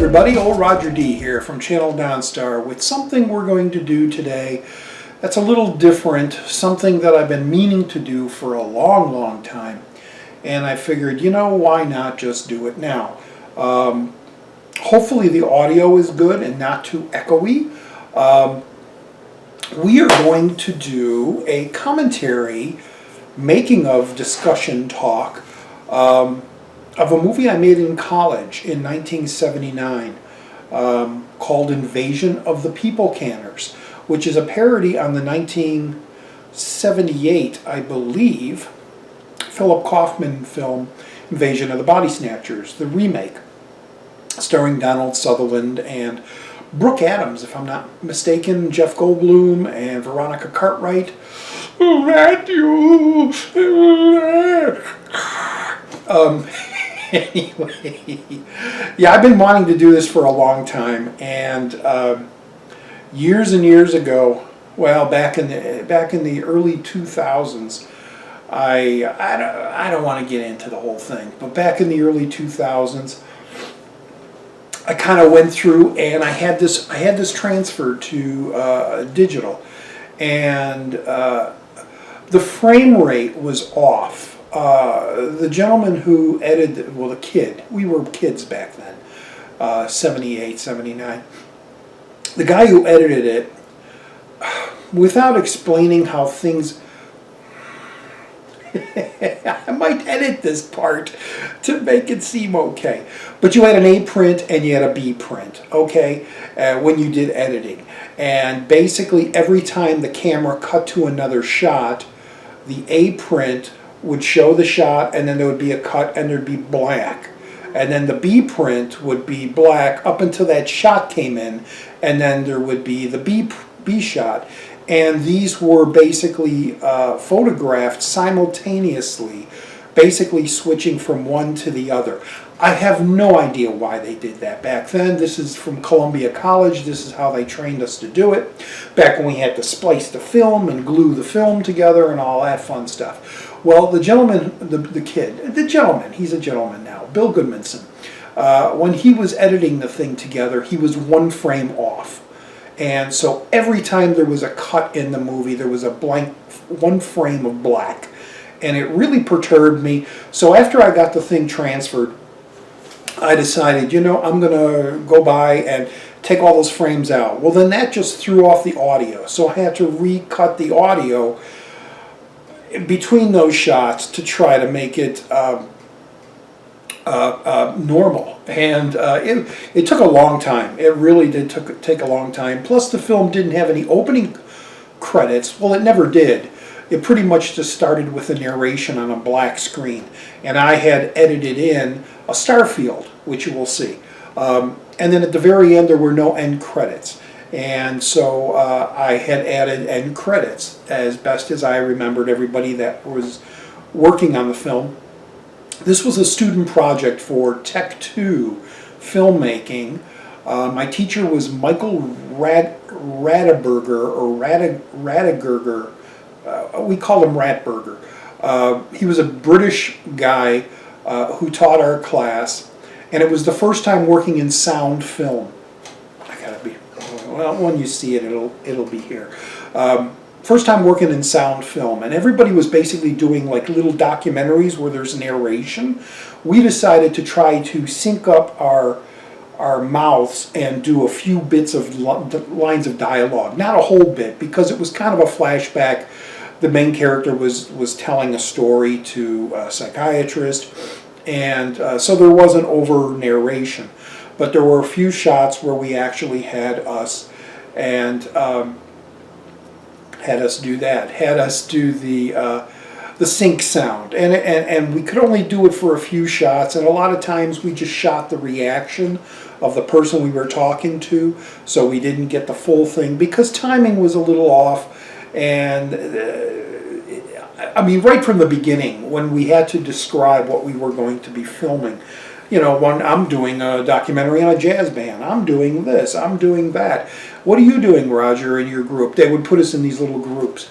everybody, old Roger D here from Channel Donstar with something we're going to do today that's a little different, something that I've been meaning to do for a long time, and I figured, why not just do it now. Hopefully the audio is good and not too echoey. We are going to do a commentary, making of discussion talk, of a movie I made in college in 1979 called Invasion of the People Canners, which is a parody on the 1978, I believe, Philip Kaufman film Invasion of the Body Snatchers, the remake, starring Donald Sutherland and Brooke Adams, if I'm not mistaken, Jeff Goldblum and Veronica Cartwright. Matthew! Anyway, yeah, I've been wanting to do this for a long time, and years and years ago, well, back in the early 2000s, I don't want to get into the whole thing, but back in the early 2000s, I kind of went through and I had this transferred to digital, and the frame rate was off. The gentleman who edited, well, the kid, we were kids back then, 78, 79. The guy who edited it, without explaining how things, I might edit this part to make it seem okay, but you had an A print and you had a B print, okay, when you did editing. And basically every time the camera cut to another shot, the A print would show the shot, and then there would be a cut and there'd be black, and then the B print would be black up until that shot came in, and then there would be the B shot, and these were basically photographed simultaneously, basically switching from one to the other. I have no idea why they did that back then. This is from Columbia College. This is how they trained us to do it, back when we had to splice the film and glue the film together and all that fun stuff. Well, the gentleman, he's a gentleman now, Bill Goodmanson, when he was editing the thing together, he was one frame off. And so every time there was a cut in the movie, there was a blank, one frame of black. And it really perturbed me. So after I got the thing transferred, I decided, I'm going to go by and take all those frames out. Well, then that just threw off the audio. So I had to recut the audio between those shots to try to make it normal. And it took a long time. It really did take a long time. Plus the film didn't have any opening credits. Well, it never did. It pretty much just started with a narration on a black screen. And I had edited in a star field, which you will see. And then at the very end there were no end credits. And so I had added end credits as best as I remembered, everybody that was working on the film. This was a student project for Tech 2 filmmaking. My teacher was Michael Radigerger, or Radigerger. We called him Ratburger. He was a British guy who taught our class, and it was the first time working in sound film. Well, when you see it, it'll be here. First time working in sound film, and everybody was basically doing like little documentaries where there's narration. We decided to try to sync up our mouths and do a few bits of lines of dialogue, not a whole bit, because it was kind of a flashback. The main character was telling a story to a psychiatrist, and so there wasn't over narration. But there were a few shots where we actually had us do that, had us do the sync sound, and we could only do it for a few shots, and a lot of times we just shot the reaction of the person we were talking to, so we didn't get the full thing because timing was a little off. And I mean, right from the beginning, when we had to describe what we were going to be filming, when I'm doing a documentary on a jazz band, I'm doing this, I'm doing that. What are you doing, Roger, in your group? They would put us in these little groups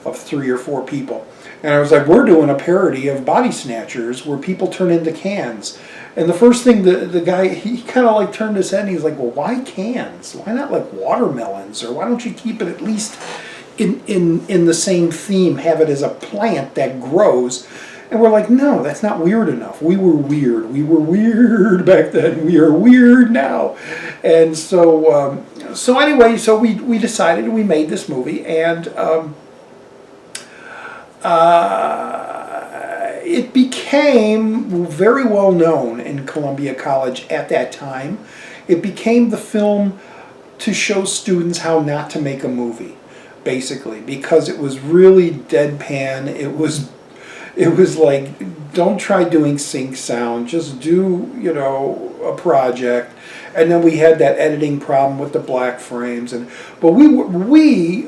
of 3 or 4 people. And I was like, we're doing a parody of Body Snatchers where people turn into cans. And the first thing the guy, he kind of like turned his head and he's like, well, why cans? Why not like watermelons? Or why don't you keep it at least in the same theme, have it as a plant that grows? And we're like, no, that's not weird enough. We were weird. We were weird back then. We are weird now. And so, anyway, so we decided, we made this movie, and it became very well known in Columbia College at that time. It became the film to show students how not to make a movie, basically, because it was really deadpan. It was like, don't try doing sync sound, just do, you know, a project. And then we had that editing problem with the black frames, but me,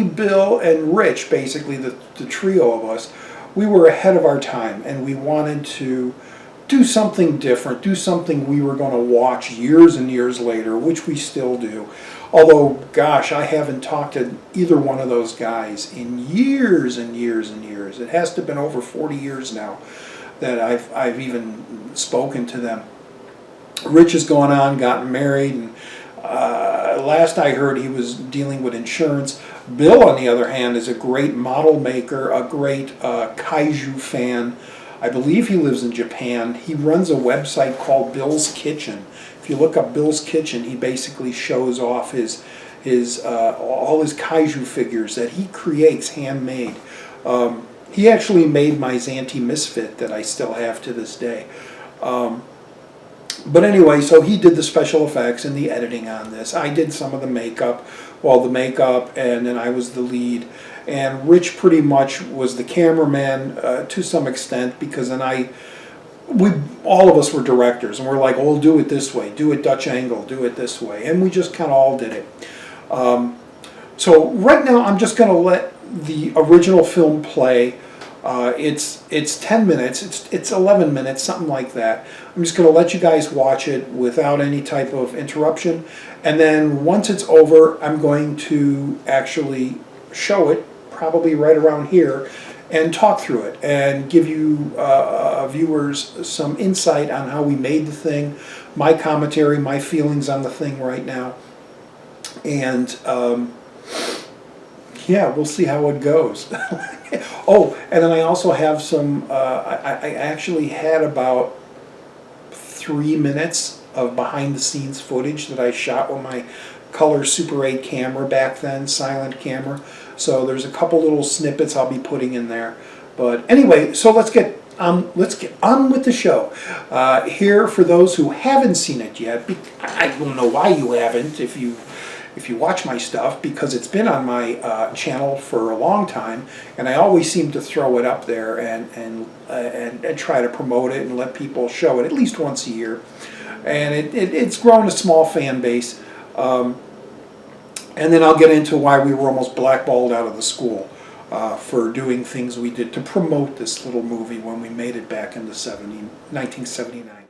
Bill, and Rich, basically the trio of us, we were ahead of our time, and we wanted to do something different, do something we were going to watch years and years later, which we still do. Although, gosh, I haven't talked to either one of those guys in years and years and years. It has to have been over 40 years now that I've even spoken to them. Rich has gone on, gotten married, and last I heard he was dealing with insurance. Bill, on the other hand, is a great model maker, a great kaiju fan. I believe he lives in Japan. He runs a website called Bill's Kitchen. If you look up Bill's Kitchen, he basically shows off all his kaiju figures that he creates handmade. He actually made my Zanti Misfit that I still have to this day. But anyway, so he did the special effects and the editing on this. I did some of the makeup, and then I was the lead. And Rich pretty much was the cameraman to some extent, because then all of us were directors, and we're like, oh, we'll do it this way, do it Dutch angle, do it this way, and we just kind of all did it. So right now I'm just going to let the original film play. It's 10 minutes, it's 11 minutes, something like that. I'm just going to let you guys watch it without any type of interruption, and then once it's over, I'm going to actually show it, probably right around here, and talk through it and give you viewers some insight on how we made the thing, my commentary, my feelings on the thing right now, and yeah, we'll see how it goes. Oh, and then I also have some, I actually had about 3 minutes of behind-the-scenes footage that I shot with my color Super 8 camera back then, silent camera. So there's a couple little snippets I'll be putting in there. But anyway, so let's get on with the show. Here, for those who haven't seen it yet, I don't know why you haven't if you watch my stuff, because it's been on my channel for a long time, and I always seem to throw it up there and try to promote it and let people show it at least once a year. And it's grown a small fan base. And then I'll get into why we were almost blackballed out of the school for doing things we did to promote this little movie when we made it back in the 1979.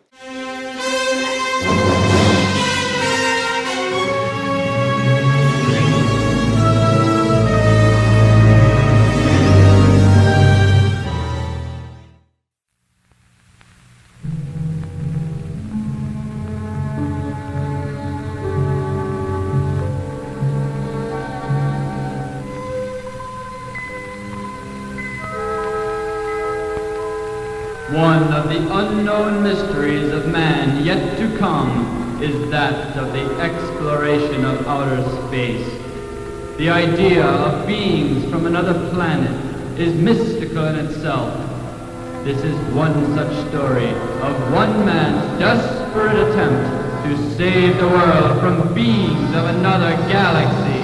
One of the unknown mysteries of man yet to come is that of the exploration of outer space. The idea of beings from another planet is mystical in itself. This is one such story of one man's desperate attempt to save the world from beings of another galaxy.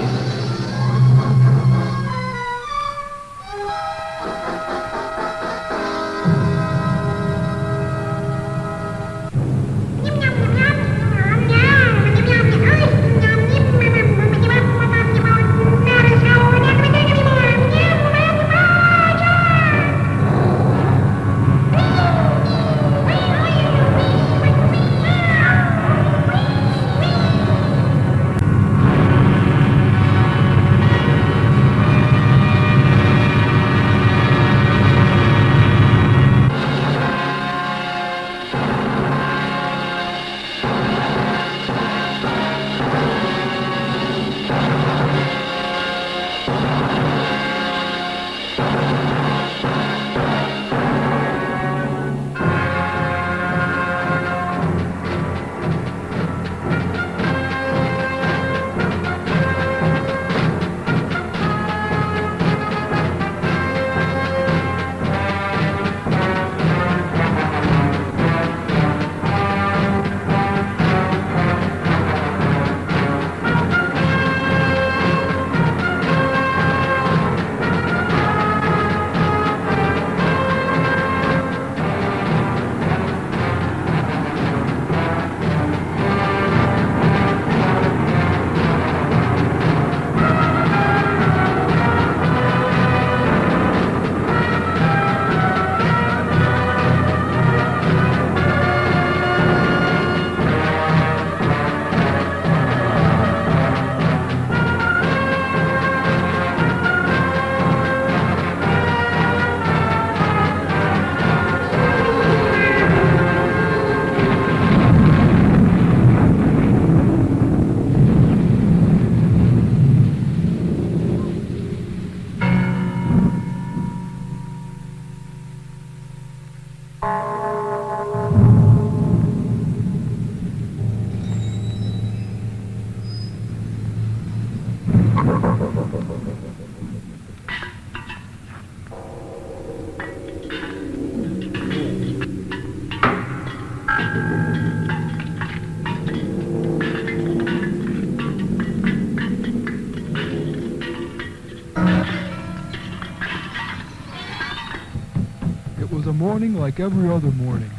was a morning like every other morning,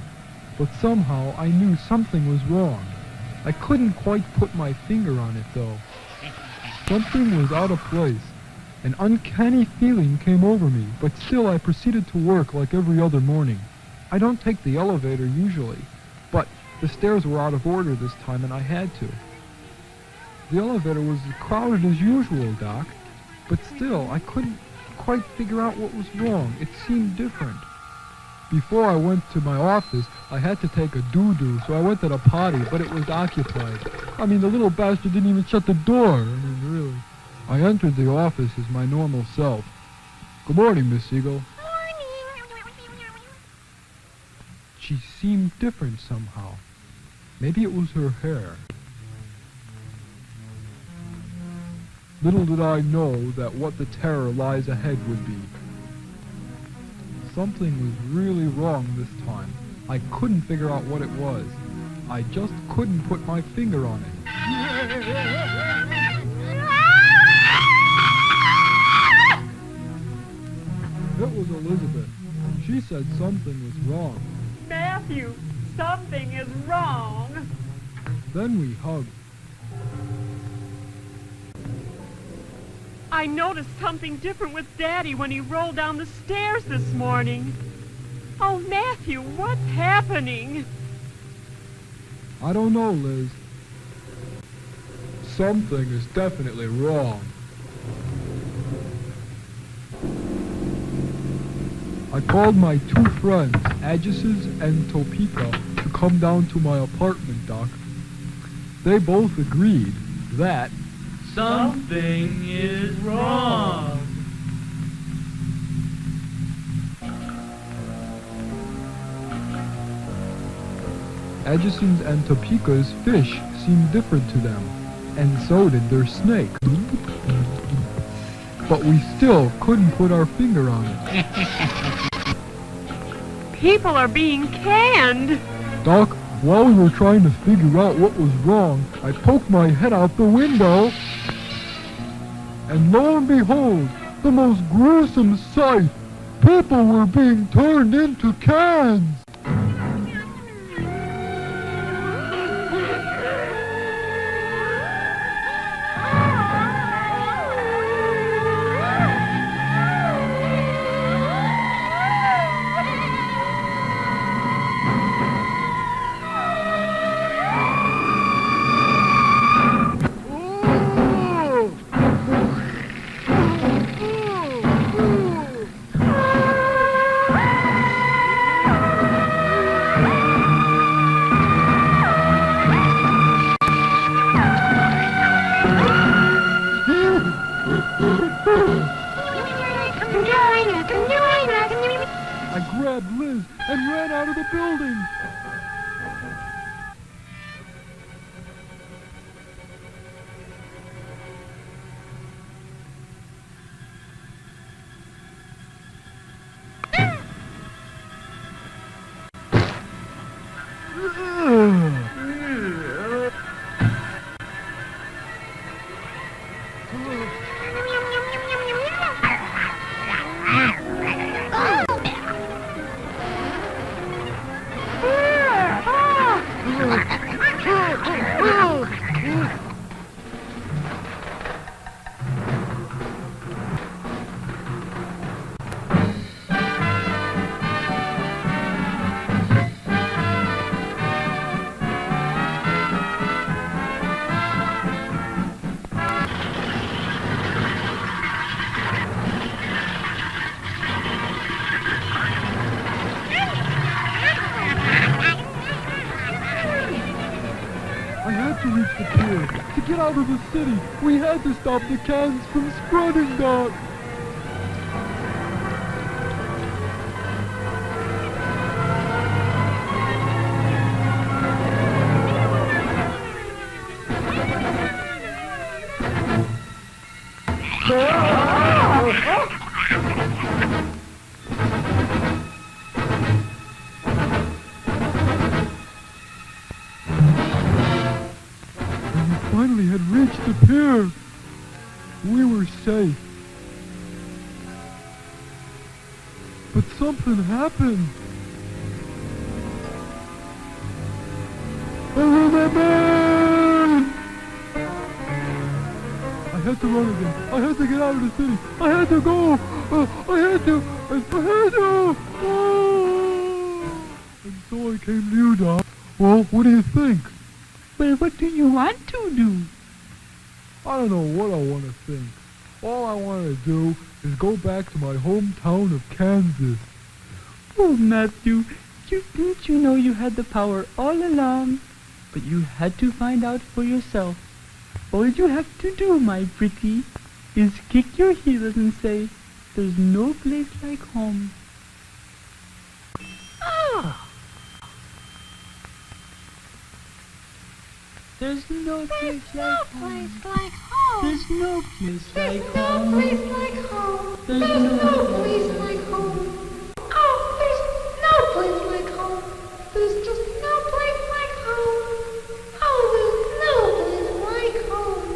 but somehow I knew something was wrong. I couldn't quite put my finger on it, though. Something was out of place. An uncanny feeling came over me, but still I proceeded to work like every other morning. I don't take the elevator usually, but the stairs were out of order this time and I had to. The elevator was as crowded as usual, Doc, but still I couldn't quite figure out what was wrong. It seemed different. Before I went to my office, I had to take a doo-doo, so I went to the potty, but it was occupied. I mean, the little bastard didn't even shut the door. I mean, really. I entered the office as my normal self. Good morning, Miss Siegel. She seemed different somehow. Maybe it was her hair. Little did I know that what the terror lies ahead would be. Something was really wrong this time. I couldn't figure out what it was. I just couldn't put my finger on it. It was Elizabeth. She said something was wrong. Matthew, something is wrong. Then we hugged. I noticed something different with Daddy when he rolled down the stairs this morning. Oh, Matthew, what's happening? I don't know, Liz. Something is definitely wrong. I called my two friends, Agassiz and Topeka, to come down to my apartment, Doc. They both agreed that something is wrong. Addison's and Topeka's fish seemed different to them, and so did their snake. But we still couldn't put our finger on it. People are being canned. Doc, while we were trying to figure out what was wrong, I poked my head out the window, and lo and behold, the most gruesome sight! People were being turned into cans! I grabbed Liz and ran out of the building. To reach the pier, to get out of the city, we had to stop the cans from spreading, Doc. Finally had reached the pier. We were safe. But something happened. I had to run again. I had to get out of the city. I had to go. I had to. And so I came to you, Doc. Well, what do you think? Well, what do you want to do? I don't know what I want to think. All I want to do is go back to my hometown of Kansas. Oh, Matthew, didn't you know you had the power all along? But you had to find out for yourself. All you have to do, my pretty, is kick your heels and say, there's no place like home. Oh, There's no place there's no like place home. like home. There's no place There's like no home. place like home. There's There's no no place like home. Oh, there's no place like home. There's just no place like home. Oh, there's no place like home.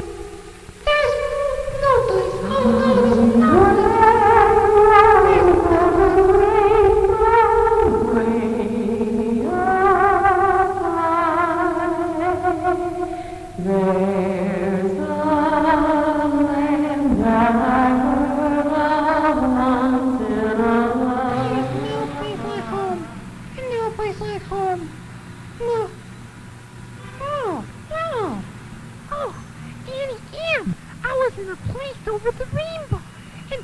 There's no place. Oh, no, there's no in a place over the rainbow, and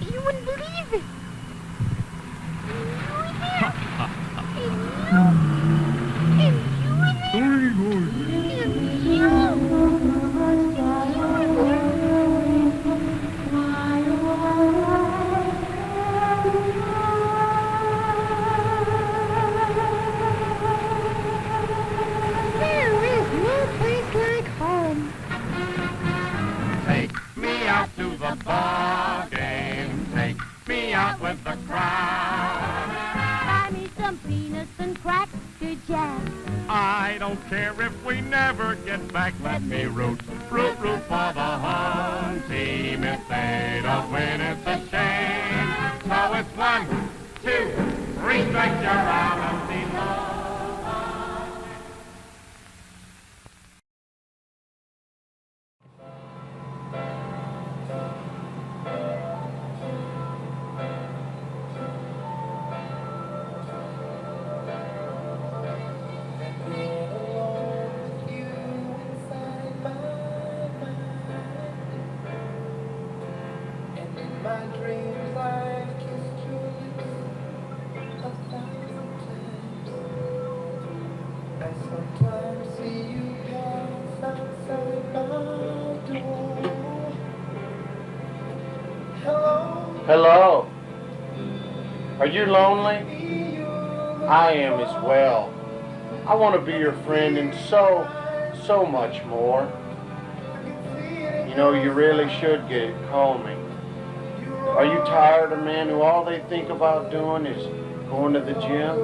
you wouldn't believe it. And you were there. And you were there. Very good. And you There is no place like home. Take me out to the ball game. Take me out with the crowd. Buy me some peanuts and cracker jack. I don't care if we never get back. Let me root for the home team. If they don't win, it's a shame. So it's 1, 2, 3, stretch your arm and be low. Hello. Are you lonely? I am as well. I want to be your friend and so much more. You know, you really should call me. Are you tired of men who all they think about doing is going to the gym?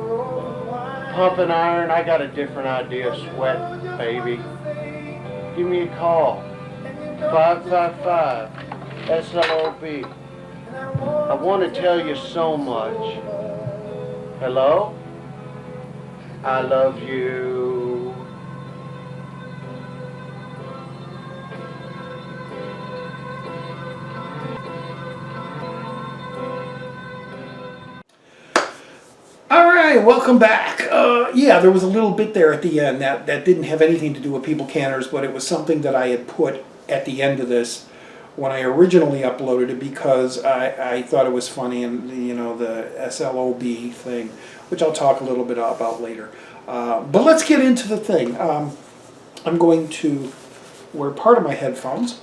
Pumping iron? I got a different idea of sweat, baby. Give me a call. 555 SLOB. I want to tell you so much. Hello? I love you. All right, welcome back. Yeah, there was a little bit there at the end that didn't have anything to do with People Canners, but it was something that I had put at the end of this when I originally uploaded it because I thought it was funny, and you know, the SLOB thing, which I'll talk a little bit about later. But let's get into the thing. I'm going to wear part of my headphones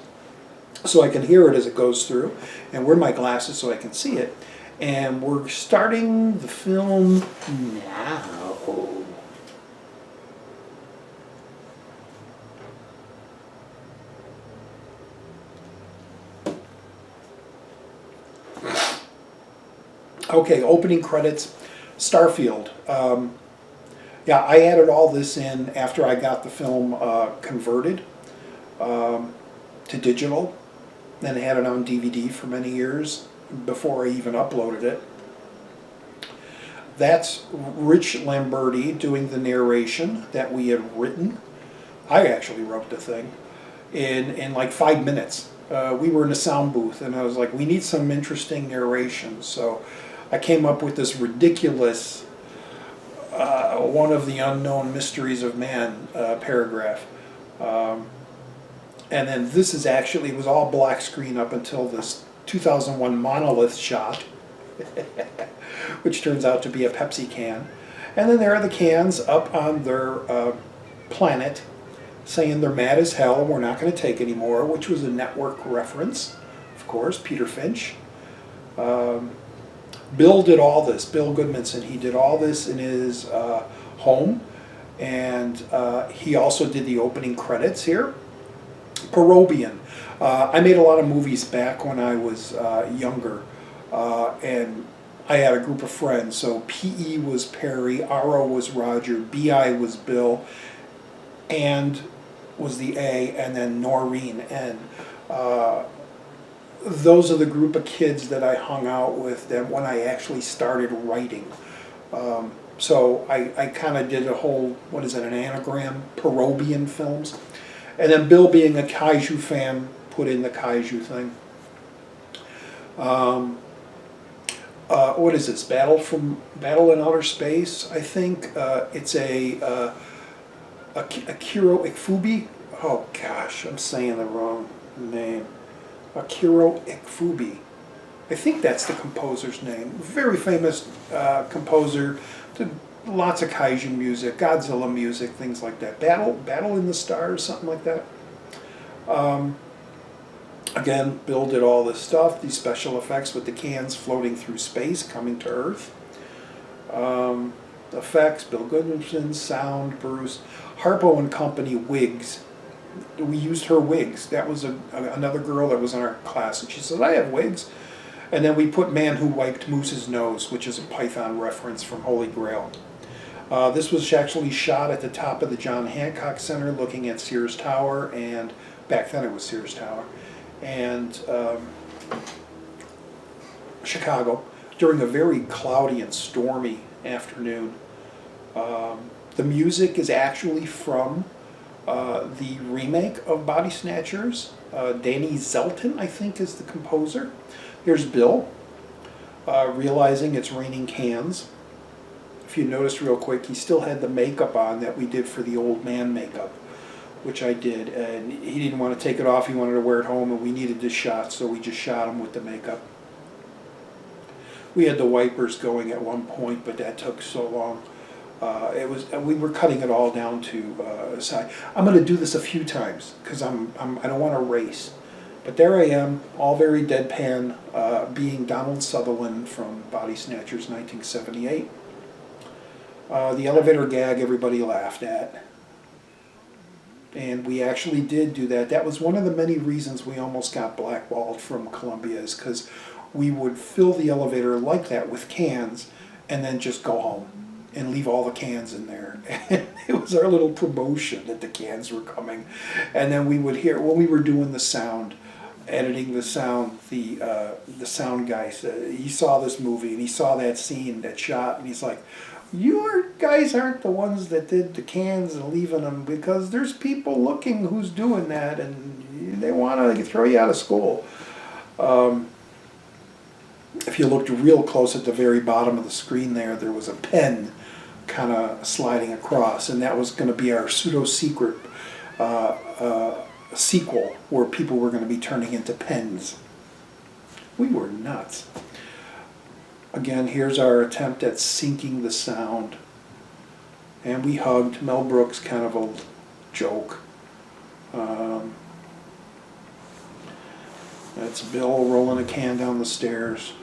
so I can hear it as it goes through, and wear my glasses so I can see it. And we're starting the film now. Okay, opening credits, Starfield. Yeah, I added all this in after I got the film converted to digital, and had it on DVD for many years before I even uploaded it. That's Rich Lamberti doing the narration that we had written. I actually wrote the thing in like 5 minutes. We were in a sound booth, and I was like, we need some interesting narration. So I came up with this ridiculous one of the unknown mysteries of man paragraph. And then this is actually, it was all black screen up until this 2001 monolith shot, which turns out to be a Pepsi can. And then there are the cans up on their planet saying they're mad as hell and we're not going to take anymore, which was a network reference, of course, Peter Finch. Bill did all this, Bill Goodmanson, he did all this in his home, and he also did the opening credits here. Perobian. I made a lot of movies back when I was younger, and I had a group of friends. So PE was Perry, RO was Roger, BI was Bill, and was the A, and then Noreen. And those are the group of kids that I hung out with that when I actually started writing. So I kind of did a whole, what is it, an anagram, Perobian films. And then Bill, being a kaiju fan, put in the kaiju thing. What is this? Battle in Outer Space, I think. It's a Akiro Ikfubi. Oh gosh, I'm saying the wrong name. Akiro Ikfubi. I think that's the composer's name. Very famous composer. Did lots of kaiju music, Godzilla music, things like that. Battle in the Stars, something like that. Again, Bill did all this stuff, these special effects with the cans floating through space, coming to Earth. Effects, Bill Goodmanson, sound, Bruce. Harpo and Company wigs. We used her wigs. That was another girl that was in our class, and she said, I have wigs. And then we put Man Who Wiped Moose's Nose, which is a Python reference from Holy Grail. This was actually shot at the top of the John Hancock Center looking at Sears Tower, and back then it was Sears Tower, and Chicago, during a very cloudy and stormy afternoon. The music is actually from the remake of Body Snatchers. Danny Zelton, I think, is the composer. Here's Bill, realizing it's raining cans. If you notice real quick, he still had the makeup on that we did for the old man makeup, which I did, and he didn't want to take it off, he wanted to wear it home, and we needed this shot, so we just shot him with the makeup. We had the wipers going at one point, but that took so long. We were cutting it all down to side. I'm going to do this a few times, because I don't want to race. But there I am, all very deadpan, being Donald Sutherland from Body Snatchers 1978. The elevator gag everybody laughed at. And we actually did do that. That was one of the many reasons we almost got blackballed from Columbia, is because we would fill the elevator like that with cans and then just go home and leave all the cans in there. And it was our little promotion that the cans were coming. And then we would hear, when we were doing the sound, editing the sound, the sound guy said, he saw this movie and he saw that scene, that shot, and he's like, you guys aren't the ones that did the cans and leaving them, because there's people looking who's doing that and they want to throw you out of school. If you looked real close at the very bottom of the screen there was a pen kind of sliding across, and that was going to be our pseudo-secret sequel where people were going to be turning into pens. We were nuts. Again, here's our attempt at syncing the sound. And we hugged. Mel Brooks, kind of a joke. That's Bill rolling a can down the stairs.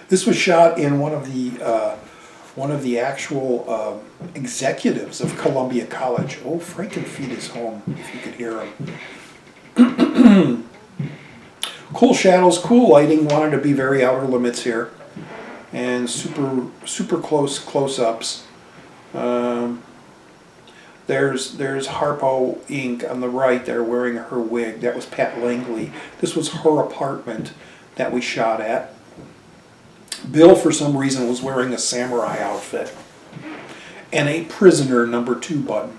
This was shot in one of the actual executives of Columbia College. Oh, Frankenfeet is home, if you could hear him. Cool shadows, cool lighting. Wanted to be very outer limits here, and super close-ups. There's Harpo Inc. on the right there wearing her wig. That was Pat Langley. This was her apartment that we shot at. Bill, for some reason, was wearing a samurai outfit and a prisoner #2 button.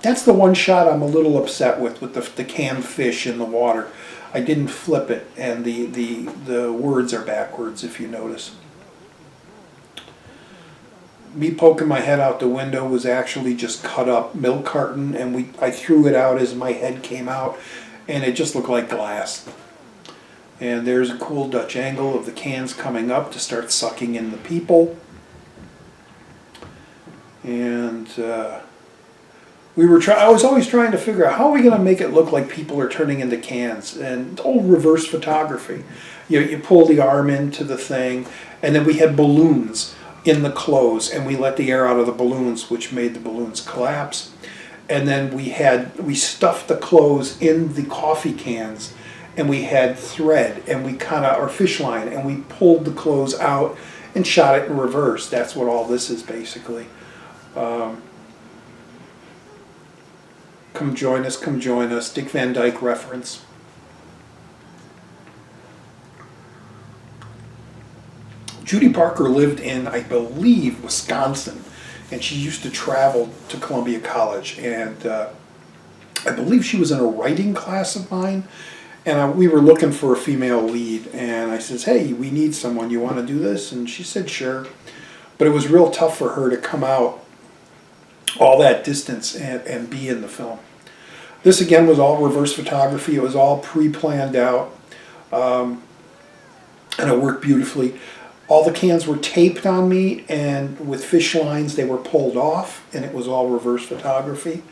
That's the one shot I'm a little upset with the canned fish in the water. I didn't flip it, and the words are backwards, if you notice. Me poking my head out the window was actually just cut up milk carton, and I threw it out as my head came out, and it just looked like glass. And there's a cool Dutch angle of the cans coming up to start sucking in the people. And I was always trying to figure out how are we going to make it look like people are turning into cans, and old reverse photography. You pull the arm into the thing, and then we had balloons in the clothes, and we let the air out of the balloons, which made the balloons collapse. And then we stuffed the clothes in the coffee cans, and we had thread, and or fish line, and we pulled the clothes out and shot it in reverse. That's what all this is basically. Come join us, Dick Van Dyke reference. Judy Parker lived in, I believe, Wisconsin, and she used to travel to Columbia College, and I believe she was in a writing class of mine, and we were looking for a female lead, and I says, hey, we need someone, you want to do this? And she said, sure. But it was real tough for her to come out all that distance and be in the film. This again was all reverse photography. It was all pre-planned out, and it worked beautifully. All the cans were taped on me, and with fish lines they were pulled off, and it was all reverse photography.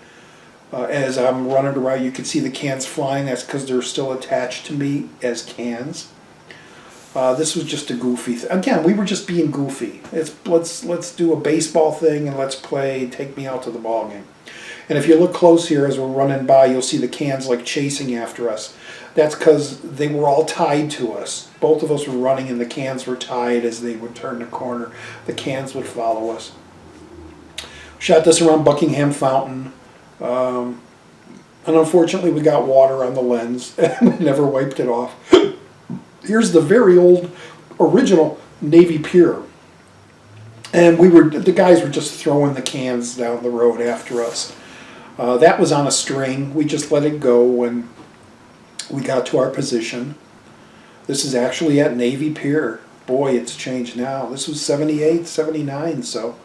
As I'm running around, you can see the cans flying. That's because they're still attached to me as cans. This was just a goofy thing. Again, we were just being goofy. Let's do a baseball thing, and let's play Take Me Out to the Ball Game. And if you look close here as we're running by, you'll see the cans like chasing after us. That's because they were all tied to us. Both of us were running, and the cans were tied. As they would turn the corner, the cans would follow us. Shot this around Buckingham Fountain. And unfortunately, we got water on the lens, and we never wiped it off. Here's the very old, original Navy Pier. And the guys were just throwing the cans down the road after us. That was on a string. We just let it go when we got to our position. This is actually at Navy Pier. Boy, it's changed now. This was 78, 79, so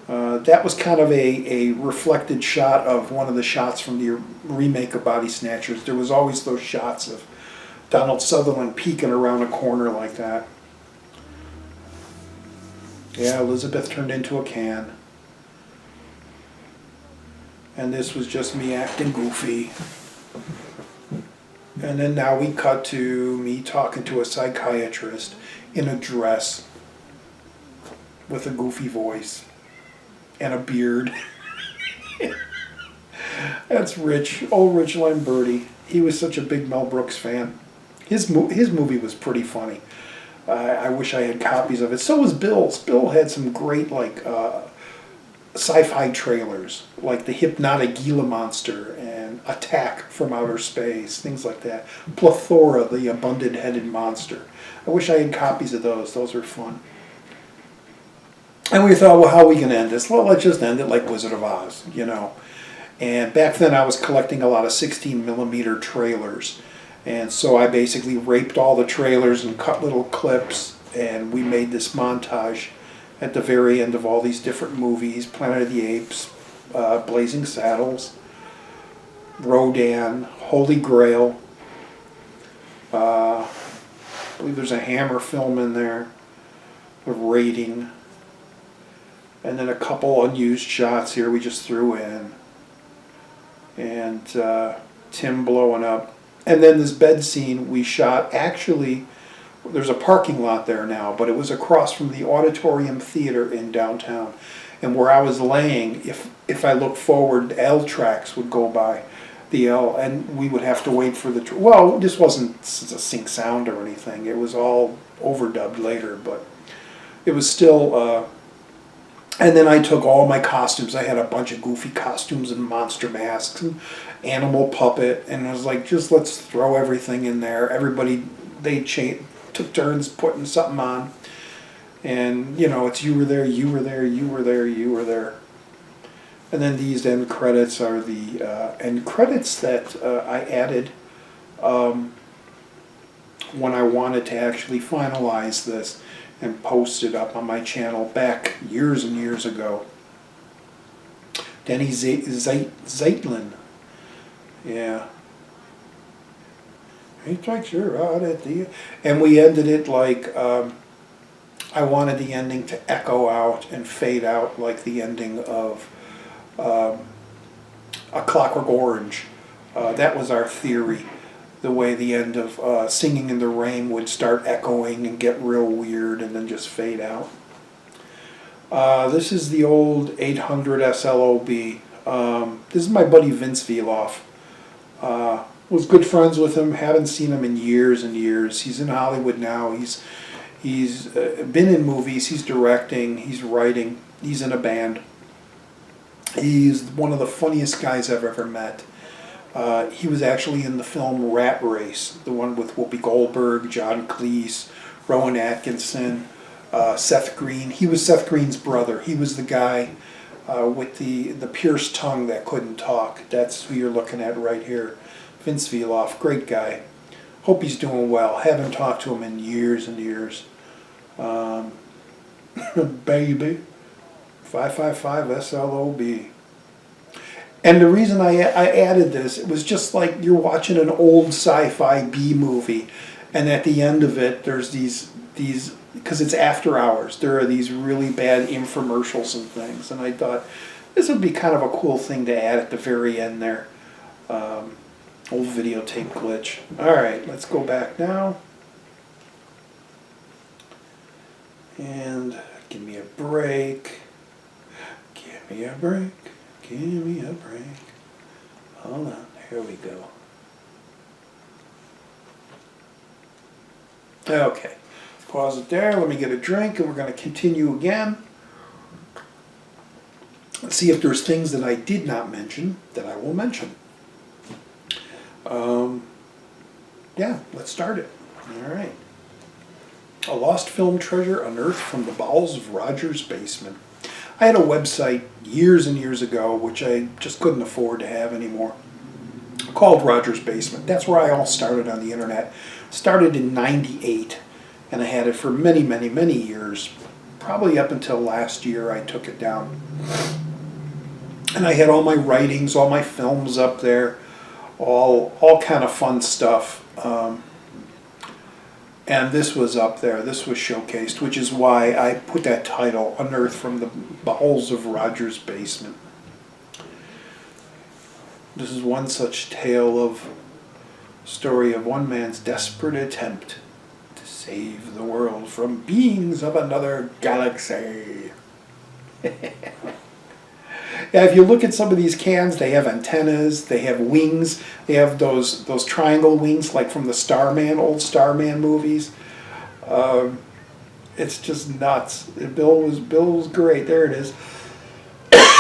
that was kind of a reflected shot of one of the shots from the remake of Body Snatchers. There was always those shots of Donald Sutherland peeking around a corner like that. Yeah, Elizabeth turned into a can. And this was just me acting goofy. And then now we cut to me talking to a psychiatrist in a dress with a goofy voice and a beard. That's Rich, old Rich Lamberti. He was such a big Mel Brooks fan. His movie was pretty funny. I wish I had copies of it. So was Bill's. Bill had some great sci-fi trailers, like the Hypnotic Gila Monster and Attack from Outer Space, things like that. Plethora, the abundant-headed monster. I wish I had copies of those. Those were fun. And we thought, well, how are we going to end this? Well, let's just end it like Wizard of Oz, you know. And back then I was collecting a lot of 16mm trailers. And so I basically raped all the trailers and cut little clips, and we made this montage at the very end of all these different movies: Planet of the Apes, Blazing Saddles, Rodan, Holy Grail. I believe there's a Hammer film in there, a Rating, and then a couple unused shots here we just threw in, and Tim blowing up. And then this bed scene we shot, actually, there's a parking lot there now, but it was across from the Auditorium Theater in downtown. And where I was laying, if I looked forward, L tracks would go by, the L, and we would have to wait for the... Well, this wasn't a sync sound or anything. It was all overdubbed later, but it was still... And then I took all my costumes. I had a bunch of goofy costumes and monster masks and animal puppet, and I was like, just let's throw everything in there. Everybody, they took turns putting something on. And, you know, it's you were there, you were there, you were there, you were there. And then these end credits are the end credits that I added when I wanted to actually finalize this and post it up on my channel back years and years ago. Denny Zeitlin. Yeah. He takes her out at the... And we ended it like... I wanted the ending to echo out and fade out like the ending of A Clockwork Orange. That was our theory. The way the end of Singing in the Rain would start echoing and get real weird and then just fade out. This is the old 800 SLOB. This is my buddy Vince Veloff. Was good friends with him. Haven't seen him in years and years. He's in Hollywood now. He's been in movies. He's directing. He's writing. He's in a band. He's one of the funniest guys I've ever met. He was actually in the film Rat Race, the one with Whoopi Goldberg, John Cleese, Rowan Atkinson, Seth Green. He was Seth Green's brother. He was the guy with the pierced tongue that couldn't talk. That's who you're looking at right here. Vince Veloff, great guy. Hope he's doing well. Haven't talked to him in years and years. Baby. 555 SLOB. And the reason I added this, it was just like you're watching an old sci-fi B movie, and at the end of it, there's these because it's after hours, there are these really bad infomercials and things, and I thought this would be kind of a cool thing to add at the very end there. Old videotape glitch. Alright, let's go back now. And give me a break. Give me a break. Give me a break. Hold on. Here we go. Okay. Pause it there. Let me get a drink and we're going to continue again. Let's see if there's things that I did not mention that I will mention. Yeah, let's start it. All right. A lost film treasure unearthed from the bowels of Roger's basement. I had a website years and years ago, which I just couldn't afford to have anymore, called Roger's Basement. That's where I all started on the internet. Started in '98, and I had it for many, many, many years. Probably up until last year I took it down. And I had all my writings, all my films up there, all kind of fun stuff. And this was up there, this was showcased, which is why I put that title, Unearthed from the Bowels of Roger's Basement. This is one such tale of story of one man's desperate attempt to save the world from beings of another galaxy. Yeah, if you look at some of these cans, they have antennas, they have wings, they have those triangle wings like from the Starman, old Starman movies. It's just nuts. Bill was great. There it is.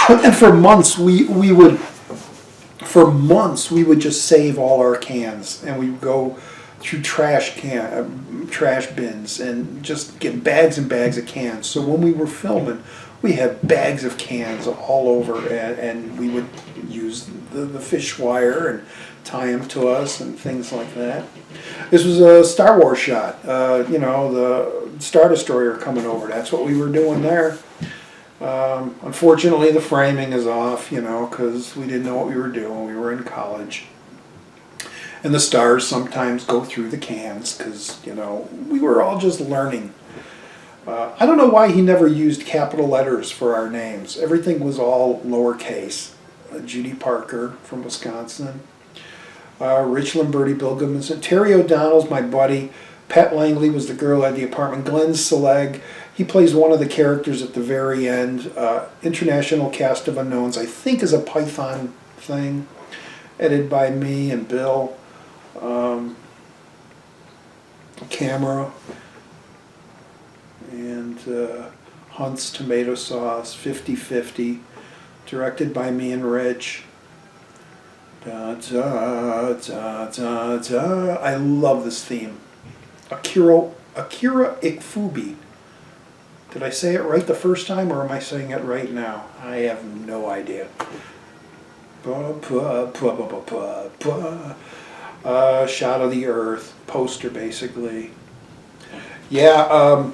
And for months we would just save all our cans, and we would go through trash bins and just get bags and bags of cans. So when we were filming, we had bags of cans all over, and we would use the fish wire and tie them to us and things like that. This was a Star Wars shot, you know, the Star Destroyer coming over. That's what we were doing there. Unfortunately, the framing is off, you know, because we didn't know what we were doing. We were in college. And the stars sometimes go through the cans because, you know, we were all just learning. I don't know why he never used capital letters for our names. Everything was all lowercase. Judy Parker from Wisconsin. Rich Lamberti, Bill Goodmanson. Terry O'Donnell's my buddy. Pat Langley was the girl at the apartment. Glenn Seleg, he plays one of the characters at the very end. International Cast of Unknowns, I think is a Python thing. Edited by me and Bill. Camera. And Hunt's Tomato Sauce, 50/50, directed by me and Rich. Da, da, da, da, da. I love this theme. Akira Akira Ikfubi. Did I say it right the first time, or am I saying it right now? I have no idea. Shot of the Earth poster, basically. Yeah,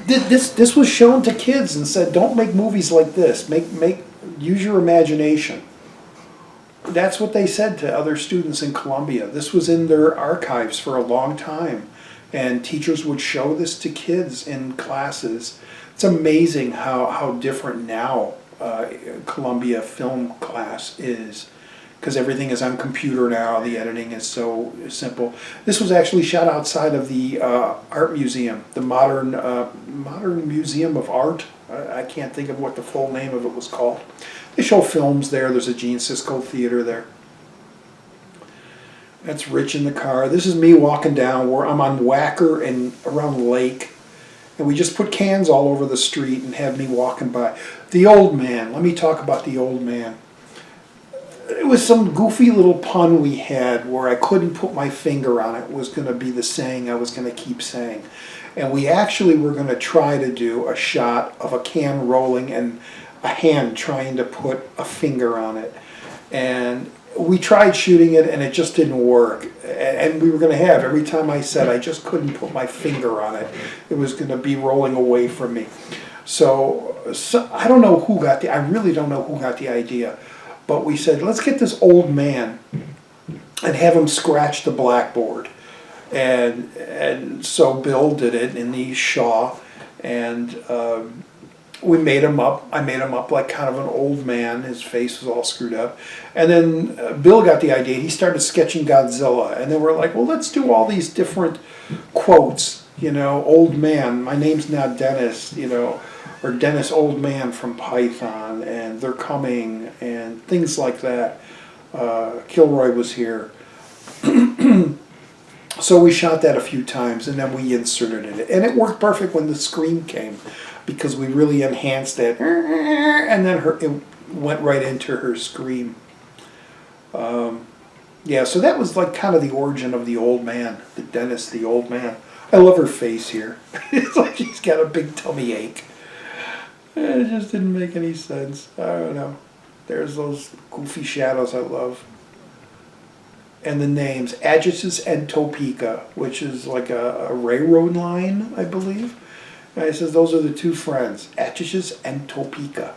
this was shown to kids and said, don't make movies like this. Use your imagination. That's what they said to other students in Columbia. This was in their archives for a long time, and teachers would show this to kids in classes. It's amazing how different now Columbia film class is, because everything is on computer now. The editing is so simple. This was actually shot outside of the art museum, the Modern Museum of Art. I can't think of what the full name of it was called. They show films there. There's a Gene Siskel theater there. That's Rich in the car. This is me walking down where I'm on Wacker and around the lake. And we just put cans all over the street and have me walking by. The Old Man. Let me talk about The Old Man. It was some goofy little pun we had where I couldn't put my finger on it. Was going to be the saying I was going to keep saying. And we actually were going to try to do a shot of a can rolling and a hand trying to put a finger on it. And we tried shooting it and it just didn't work. And we were going to have, every time I said I just couldn't put my finger on it, it was going to be rolling away from me. So I don't know who got I really don't know who got the idea. But we said, let's get this old man and have him scratch the blackboard. And so Bill did it in the Shaw, and we made him up. I made him up like kind of an old man. His face was all screwed up. And then Bill got the idea. He started sketching Godzilla. And then we're like, well, let's do all these different quotes. You know, old man, my name's not Dennis, you know, or Dennis Old Man from Python, and they're coming, and things like that. Kilroy was here. So we shot that a few times, and then we inserted it. And it worked perfect when the scream came, because we really enhanced it. And then it went right into her scream. Yeah, so that was like kind of the origin of the Old Man, the Dennis, the Old Man. I love her face here. It's like she's got a big tummy ache. It just didn't make any sense. I don't know. There's those goofy shadows I love. And the names, Agis and Topeka, which is like a railroad line, I believe. And it says those are the two friends, Agis and Topeka.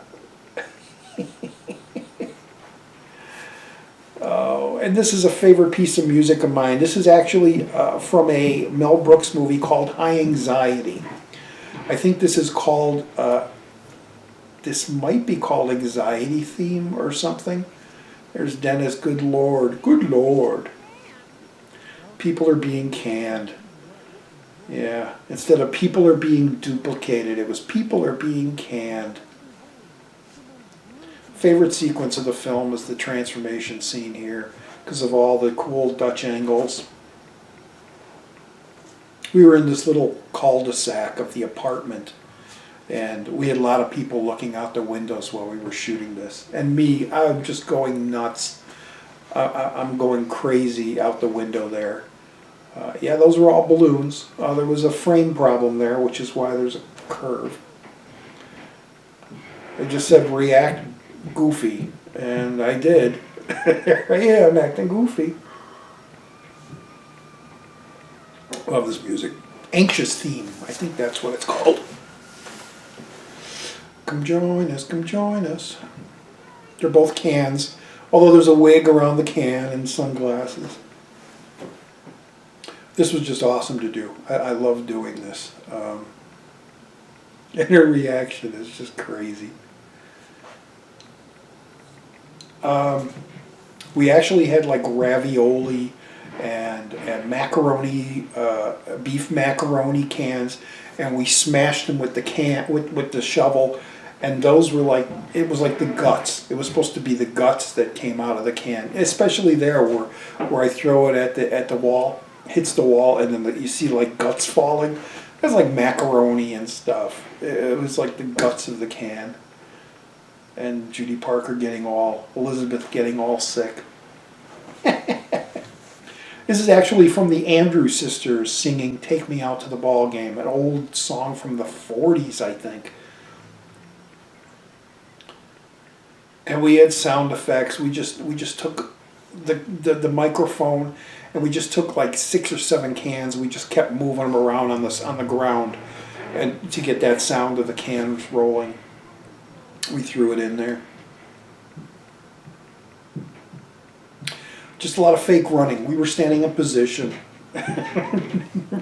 Oh, and this is a favorite piece of music of mine. This is actually from a Mel Brooks movie called High Anxiety. I think this is called, this might be called Anxiety Theme or something. There's Dennis, good Lord, good Lord. People are being canned. Yeah, instead of people are being duplicated, it was people are being canned. Favorite sequence of the film is the transformation scene here because of all the cool Dutch angles. We were in this little cul-de-sac of the apartment, and we had a lot of people looking out the windows while we were shooting this. And me, I'm just going nuts. I'm going crazy out the window there. Yeah, those were all balloons. There was a frame problem there, which is why there's a curve. It just said react goofy, and I did. Yeah, I'm acting goofy. Love this music. Anxious Theme, I think that's what it's called. Come join us, come join us. They're both cans, although there's a wig around the can and sunglasses. This was just awesome to do. I love doing this. And her reaction is just crazy. We actually had like ravioli and macaroni, beef macaroni cans, and we smashed them with the can with the shovel, and those were like, it was like the guts. It was supposed to be the guts that came out of the can, especially there where I throw it at the wall, hits the wall, and then you see like guts falling. It was like macaroni and stuff. It was like the guts of the can. And Judy Parker Elizabeth getting all sick. This is actually from the Andrews Sisters singing "Take Me Out to the Ball Game," an old song from the 40s, I think. And we had sound effects. We just took the microphone, and we just took like 6 or 7 cans. We just kept moving them around on the ground, and to get that sound of the cans rolling, we threw it in there. Just a lot of fake running. We were standing in position,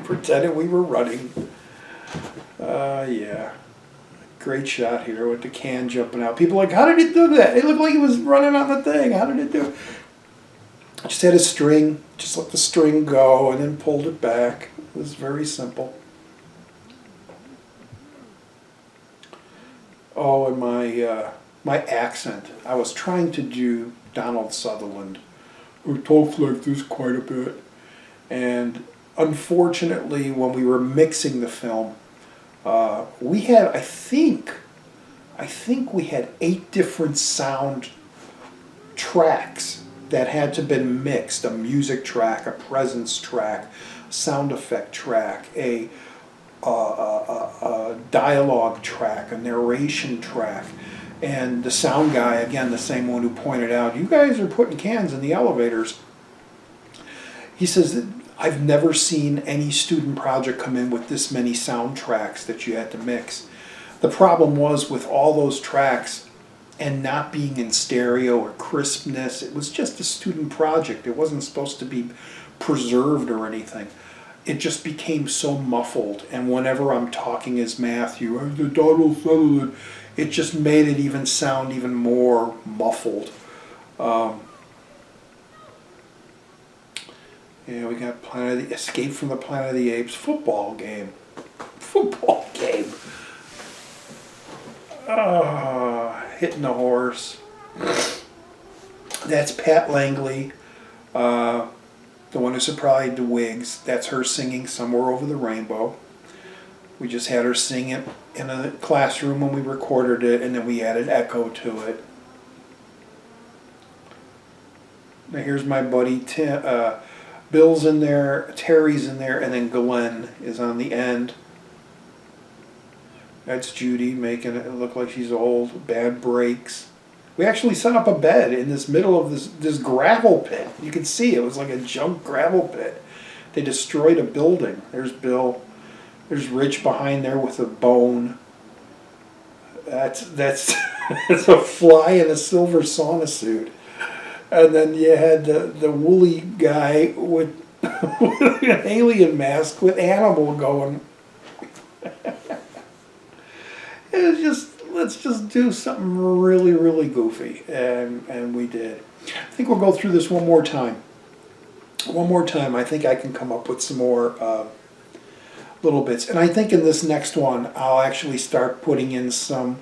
pretending we were running. Yeah. Great shot here with the can jumping out. People are like, how did it do that? It looked like it was running on the thing. How did it do it? Just had a string. Just let the string go and then pulled it back. It was very simple. Oh, and my accent. I was trying to do Donald Sutherland, who talks like this quite a bit. And unfortunately, when we were mixing the film, we had, I think we had 8 different sound tracks that had to be mixed. A music track, a presence track, a sound effect track, a dialogue track, a narration track. And the sound guy, again, the same one who pointed out, you guys are putting cans in the elevators. He says that I've never seen any student project come in with this many soundtracks that you had to mix. The problem was with all those tracks and not being in stereo or crispness, it was just a student project. It wasn't supposed to be preserved or anything. It just became so muffled, and whenever I'm talking as Matthew, I'm the Donald Sutherland, it just made it even sound even more muffled. Yeah, we got Escape from the Planet of the Apes football game. Football game. Hitting the horse. That's Pat Langley, the one who supplied the wigs. That's her singing Somewhere Over the Rainbow. We just had her sing it in a classroom when we recorded it, and then we added echo to it. Now here's my buddy Tim. Bill's in there, Terry's in there, and then Glenn is on the end. That's Judy making it look like she's old. Bad breaks. We actually set up a bed in this middle of this gravel pit. You can see it was like a junk gravel pit. They destroyed a building. There's Bill. There's Rich behind there with a bone. That's that's a fly in a silver sauna suit. And then you had the woolly guy with an alien mask with Animal going. It was just, let's just do something really, really goofy. And we did. I think we'll go through this one more time. One more time. I think I can come up with some more little bits. And I think in this next one, I'll actually start putting in some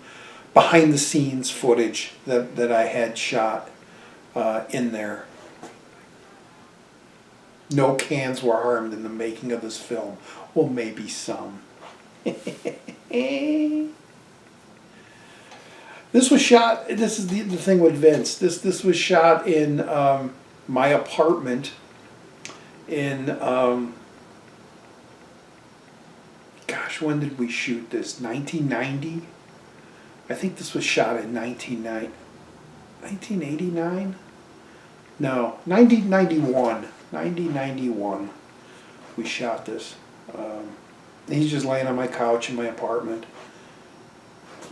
behind the scenes footage that I had shot. In there. No cans were harmed in the making of this film. Well, maybe some. This was shot, this is the thing with Vince, this was shot in my apartment in, gosh, when did we shoot this? 1990? I think this was shot in 1989? No, 1991. 1991 we shot this. He's just laying on my couch in my apartment,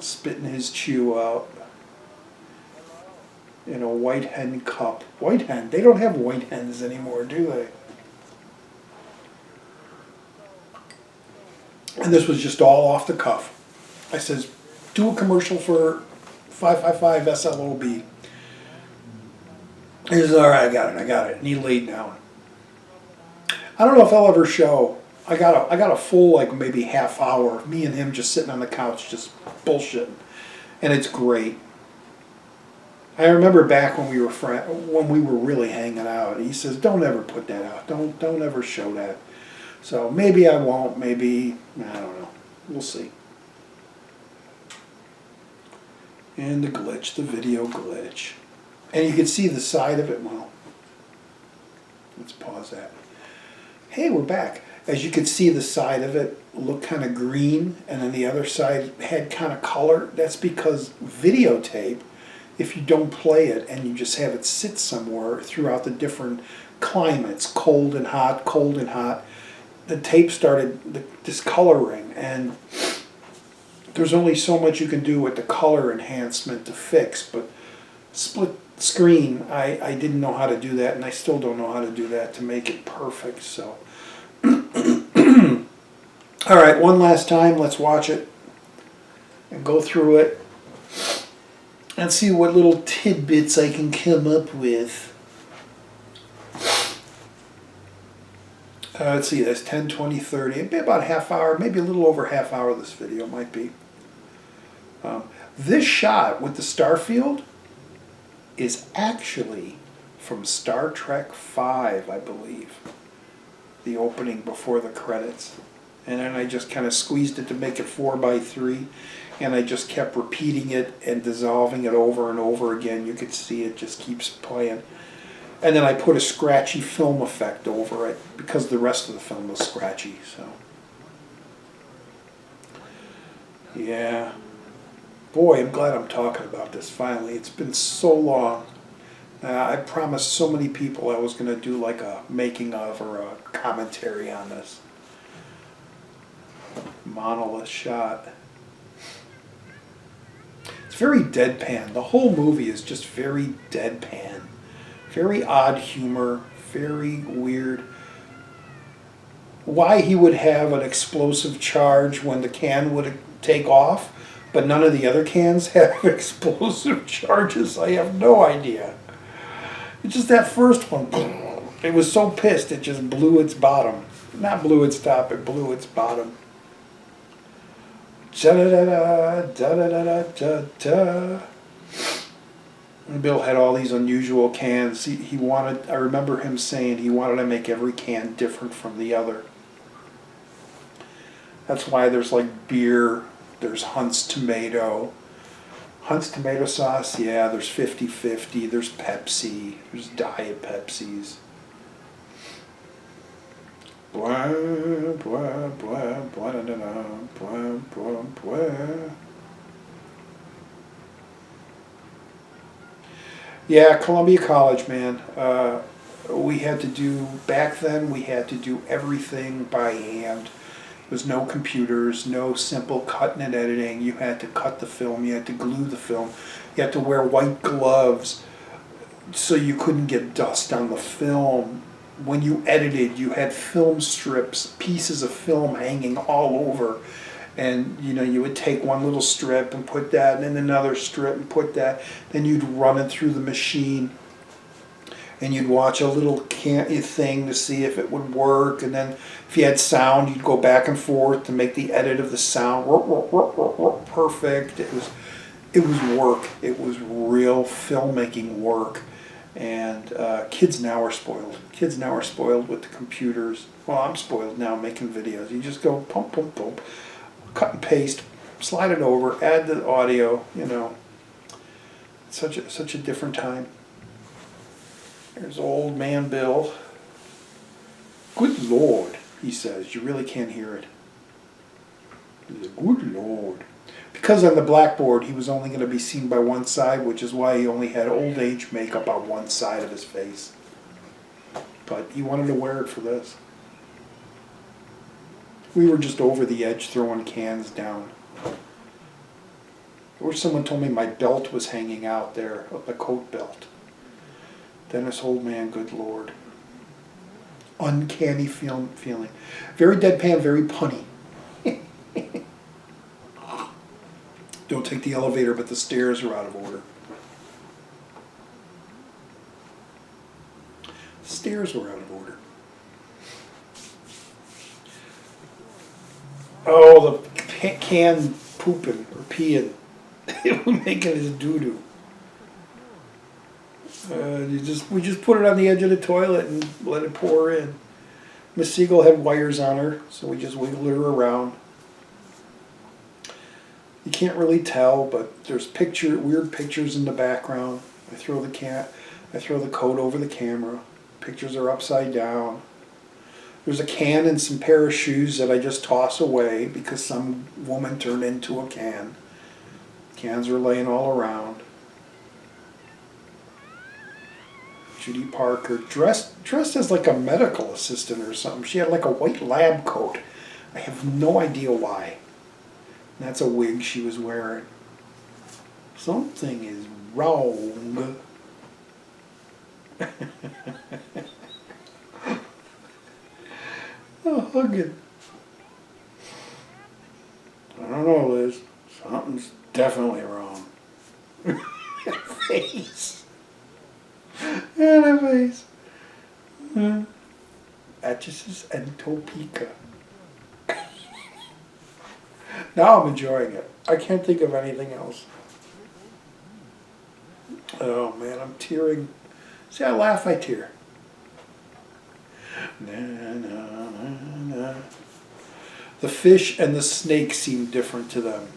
spitting his chew out in a white hen cup. White hen? They don't have white hens anymore, do they? And this was just all off the cuff. I says, do a commercial for 555 SLOB. He says, all right, I got it. And he laid down. I don't know if I'll ever show. I got a full, like, maybe half hour of me and him just sitting on the couch just bullshitting. And it's great. I remember back when we were really hanging out. He says, don't ever put that out. Don't ever show that. So maybe I won't, maybe, I don't know. We'll see. And the glitch, the video glitch. And you can see the side of it. Well, let's pause that. Hey, we're back. As you could see, the side of it looked kind of green, and then the other side had kind of color. That's because videotape, if you don't play it and you just have it sit somewhere throughout the different climates, cold and hot, the tape started discoloring, and there's only so much you can do with the color enhancement to fix, but split screen, I didn't know how to do that, and I still don't know how to do that to make it perfect, so. All right, one last time, let's watch it and go through it and see what little tidbits I can come up with. Let's see, that's 10, 20, 30. It'd be about a half hour, maybe a little over a half hour this video might be. This shot with the starfield is actually from Star Trek V, I believe. The opening before the credits. And then I just kind of squeezed it to make it 4:3, and I just kept repeating it and dissolving it over and over again. You could see it just keeps playing. And then I put a scratchy film effect over it because the rest of the film was scratchy. So, yeah. Boy, I'm glad I'm talking about this finally. It's been so long. I promised so many people I was going to do like a making of or a commentary on this. Monolith shot. It's very deadpan. The whole movie is just very deadpan. Very odd humor. Very weird. Why he would have an explosive charge when the can would take off, but none of the other cans have explosive charges, I have no idea. It's just that first one. It was so pissed it just blew its bottom. Not blew its top, it blew its bottom. Da-da-da-da, da-da-da-da-da-da. And Bill had all these unusual cans. He wanted, I remember him saying he wanted to make every can different from the other. That's why there's like beer, there's Hunt's tomato. Hunt's tomato sauce, yeah, there's 50-50, there's Pepsi, there's Diet Pepsis. Blah, blah, blah, blah, da, da, da, blah, blah, blah. Yeah, Columbia College, man. We had to do, back then, we had to do everything by hand. There was no computers, no simple cutting and editing. You had to cut the film, you had to glue the film, you had to wear white gloves so you couldn't get dust on the film. When you edited, you had film strips, pieces of film hanging all over. And you know, you would take one little strip and put that, and then another strip and put that. Then you'd run it through the machine, and you'd watch a little thing to see if it would work. And then if you had sound, you'd go back and forth to make the edit of the sound perfect. It was work. It was real filmmaking work. And kids now are spoiled. Kids now are spoiled with the computers. Well, I'm spoiled now making videos. You just go pump, pump, pump, cut and paste, slide it over, add the audio. You know, such a different time. There's old man Bill. Good Lord, he says. You really can't hear it. He says, good Lord. Because on the blackboard, he was only going to be seen by one side, which is why he only had old age makeup on one side of his face. But he wanted to wear it for this. We were just over the edge throwing cans down. I wish someone told me my belt was hanging out there, the coat belt. Dennis Old Man, good Lord. Uncanny feeling. Very deadpan, very punny. Don't take the elevator, but the stairs are out of order. The stairs were out of order. Oh, the can pooping or peeing. It was making his doo-doo. We just put it on the edge of the toilet and let it pour in. Miss Siegel had wires on her, so we just wiggled her around. You can't really tell, but there's weird pictures in the background. I throw the coat over the camera. Pictures are upside down. There's a can and some pair of shoes that I just toss away because some woman turned into a can. Cans are laying all around. Judy Parker, dressed as like a medical assistant or something. She had like a white lab coat. I have no idea why. And that's a wig she was wearing. Something is wrong. Oh, hugging. I don't know, Liz. Something's definitely wrong. Face. And a face. Atchis and Topeka. Now I'm enjoying it. I can't think of anything else. Oh man, I'm tearing. See, I laugh, I tear. Na, na, na, na. The fish and the snake seem different to them.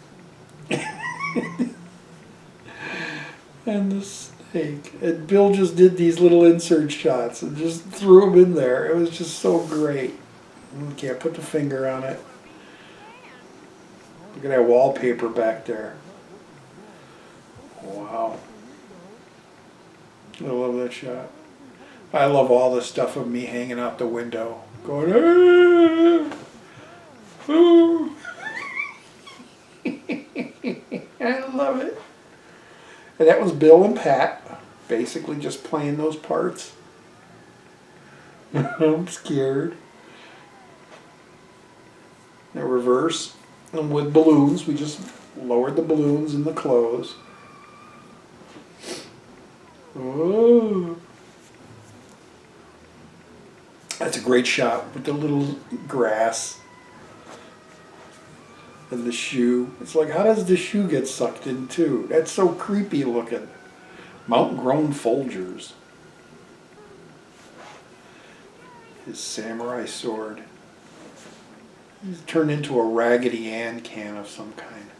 And the snake. And Bill just did these little insert shots and just threw them in there. It was just so great. Can't put the finger on it. Look at that wallpaper back there. Wow. I love that shot. I love all the stuff of me hanging out the window. Going, ah, ooh. I love it. And that was Bill and Pat, basically just playing those parts. I'm scared. The reverse. And with balloons, we just lowered the balloons in the clothes. Oh. That's a great shot with the little grass and the shoe. It's like, how does the shoe get sucked in too? That's so creepy looking. Mountain-grown Folgers. His samurai sword. He's turned into a Raggedy Ann can of some kind.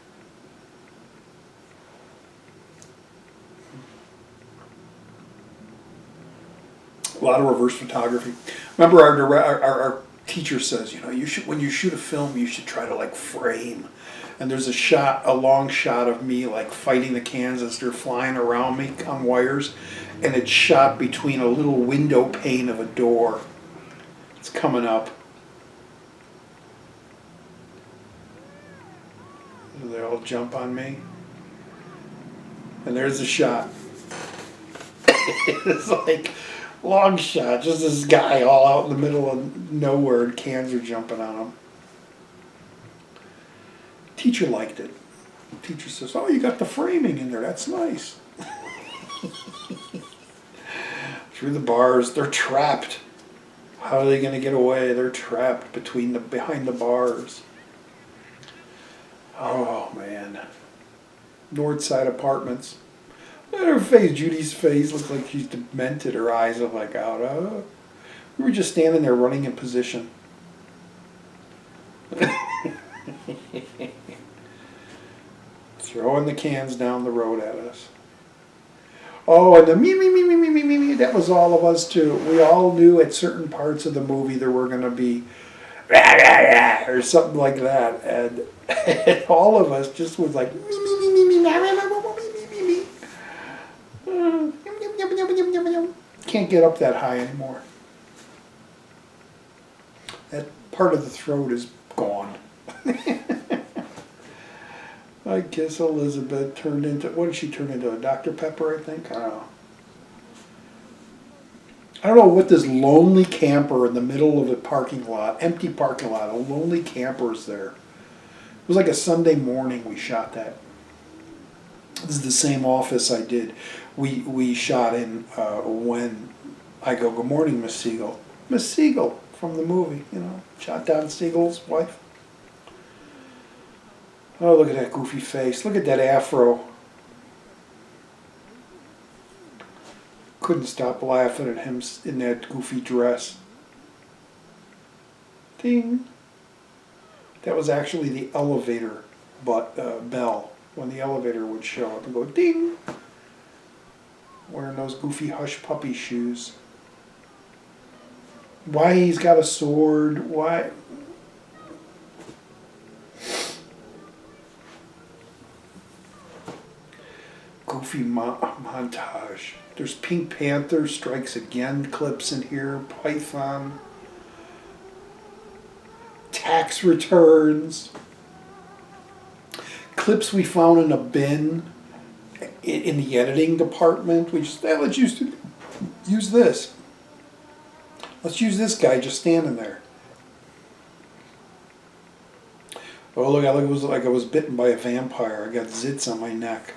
A lot of reverse photography. Remember, our teacher says, you know, you should, when you shoot a film, you should try to like frame. And there's a long shot of me like fighting the cans as they're flying around me on wires, and it's shot between a little window pane of a door. It's coming up. They all jump on me. And there's the shot. It's like long shot, just this guy all out in the middle of nowhere and cans are jumping on him. Teacher liked it. The teacher says, oh, you got the framing in there, that's nice. Through the bars, they're trapped. How are they going to get away? They're trapped behind the bars. Oh man. Northside Apartments. Look at her face. Judy's face looks like she's demented. Her eyes are like out. We were just standing there running in position. Throwing the cans down the road at us. Oh, and the me, that was all of us too. We all knew at certain parts of the movie there were going to be or something like that. And all of us just was like, can't get up that high anymore. That part of the throat is gone. I guess Elizabeth turned into, what did she turn into? A Dr. Pepper, I think? I don't know what this lonely camper in the middle of a parking lot, empty parking lot, a lonely camper's there. It was like a Sunday morning we shot that. This is the same office I did. We shot in when I go, good morning, Miss Siegel. Miss Siegel from the movie, you know, shot down Siegel's wife. Oh, look at that goofy face. Look at that afro. Couldn't stop laughing at him in that goofy dress. Ding. That was actually the elevator bell. When the elevator would show up and go ding. Wearing those goofy hush puppy shoes. Why he's got a sword? Why? Goofy montage. There's Pink Panther strikes again clips in here. Python. Tax returns. Clips we found in a bin in the editing department. We just, let's use this. Let's use this guy just standing there. Oh, look, I look, it was like I was bitten by a vampire. I got zits on my neck.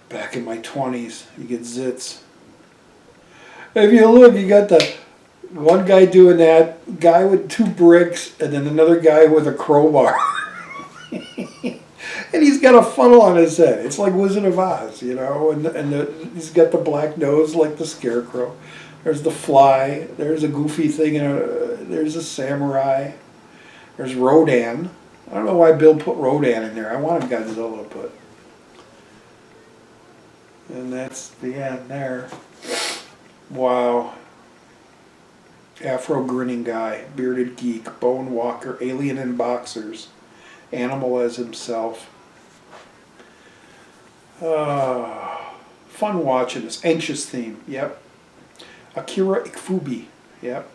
Back in my 20s, you get zits. If you look, you got the one guy doing that, guy with 2 bricks, and then another guy with a crowbar. And he's got a funnel on his head. It's like Wizard of Oz, you know, and he's got the black nose like the Scarecrow. There's the fly. There's a goofy thing. There's a samurai. There's Rodan. I don't know why Bill put Rodan in there. I wanted Godzilla, but... And that's the end there. Wow. Afro grinning guy, bearded geek, bone walker, alien in boxers, animal as himself. Fun watching this. Anxious theme, yep. Akira Ikfubi, yep.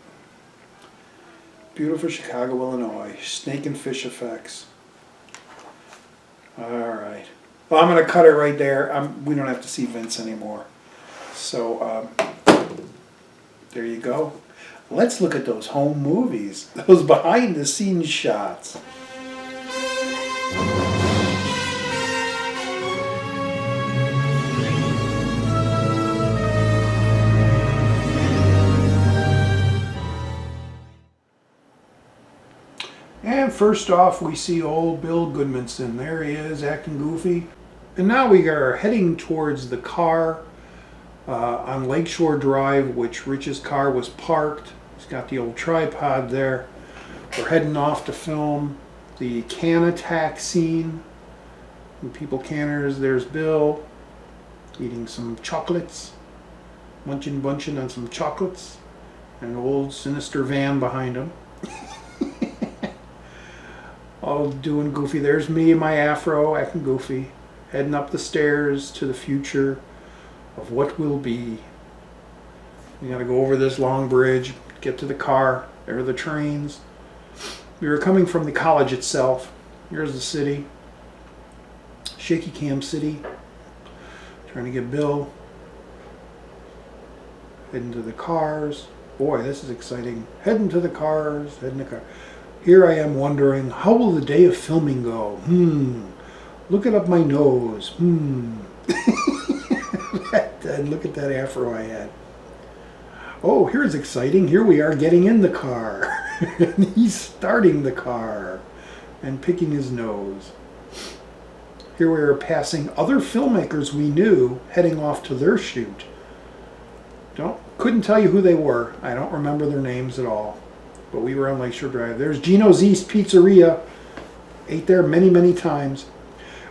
Beautiful Chicago, Illinois. Snake and fish effects. Alright. Well, I'm going to cut it right there. We don't have to see Vince anymore. So, there you go. Let's look at those home movies. Those behind-the-scenes shots. And first off, we see old Bill Goodmanson. There he is, acting goofy. And now we are heading towards the car on Lakeshore Drive, which Rich's car was parked. He's got the old tripod there. We're heading off to film the can attack scene. And people canners, there's Bill eating some chocolates, munching on some chocolates, and an old sinister van behind him. All doing goofy. There's me and my afro acting goofy, heading up the stairs to the future of what will be. We gotta go over this long bridge, get to the car. There are the trains. We were coming from the college itself. Here's the city. Shaky Cam City. Trying to get Bill. Heading to the cars. Boy, this is exciting. Heading to the cars, heading to the car. Here I am wondering, how will the day of filming go? Looking up my nose. And look at that afro I had. Oh, here's exciting. Here we are getting in the car. He's starting the car and picking his nose. Here we are passing other filmmakers we knew heading off to their shoot. Couldn't tell you who they were. I don't remember their names at all. But we were on Lakeshore Drive. There's Gino's East Pizzeria. Ate there many, many times.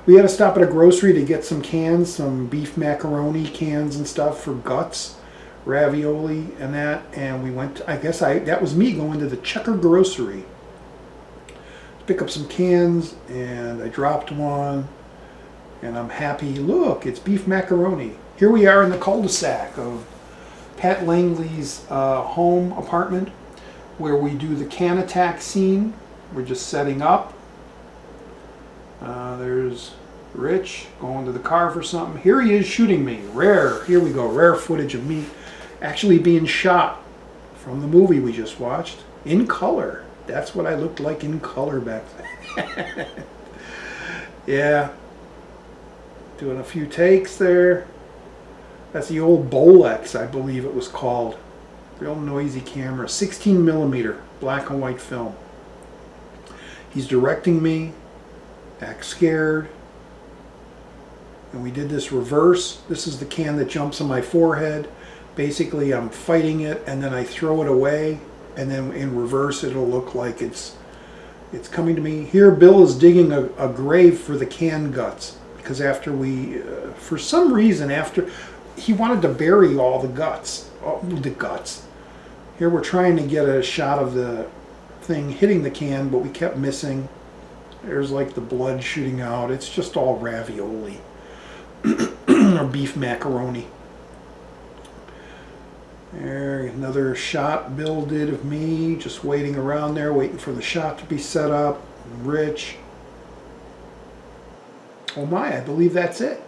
We had to stop at a grocery to get some cans, some beef macaroni cans and stuff for guts, ravioli and that. And we went, that was me going to the Checker Grocery to pick up some cans, and I dropped one. And I'm happy. Look, it's beef macaroni. Here we are in the cul-de-sac of Pat Langley's home apartment, where we do the can attack scene. We're just setting up. There's Rich going to the car for something. Here he is shooting me. Rare. Here we go. Rare footage of me actually being shot from the movie we just watched in color. That's what I looked like in color back then. Yeah. Doing a few takes there. That's the old Bolex, I believe it was called. Real noisy camera. 16 millimeter black and white film. He's directing me. Act scared. And we did this reverse. This is the can that jumps on my forehead. Basically, I'm fighting it, and then I throw it away, and then in reverse it'll look like it's coming to me. Here Bill is digging a grave for the can guts, because after we, for some reason, after he wanted to bury all the guts, Here we're trying to get a shot of the thing hitting the can, but we kept missing. There's like the blood shooting out. It's just all ravioli or beef macaroni. There, another shot Bill did of me, just waiting around there, waiting for the shot to be set up. Rich. Oh my, I believe that's it.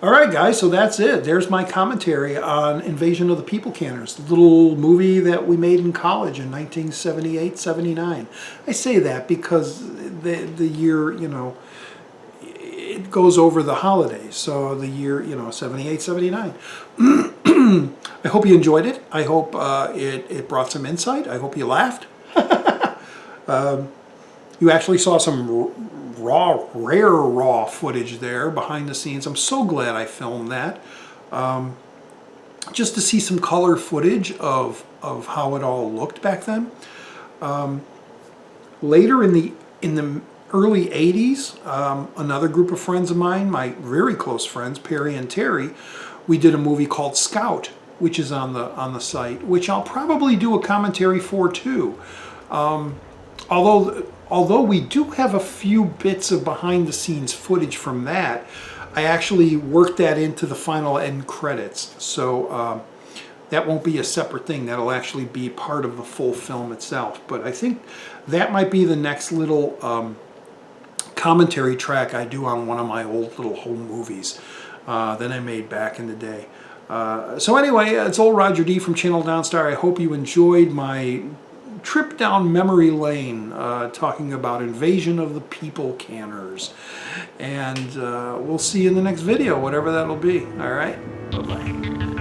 Alright guys, so that's it. There's my commentary on Invasion of the People Canners, the little movie that we made in college in 1978-79. I say that because the year, you know, it goes over the holidays. So the year, you know, 78-79. I hope you enjoyed it. I hope it brought some insight. I hope you laughed. You actually saw some rare raw footage there behind the scenes. I'm so glad I filmed that. Just to see some color footage of how it all looked back then. Later in the early 80s, another group of friends of mine, my very close friends, Perry and Terry, we did a movie called Scout, which is on the site, which I'll probably do a commentary for too. Although we do have a few bits of behind the scenes footage from that, I actually worked that into the final end credits. So that won't be a separate thing. That'll actually be part of the full film itself. But I think that might be the next little commentary track I do on one of my old little home movies that I made back in the day. So anyway, it's old Roger D from Channel Donstar. I hope you enjoyed my trip down memory lane talking about Invasion of the People Canners. And we'll see you in the next video, whatever that'll be. All right? Bye-bye.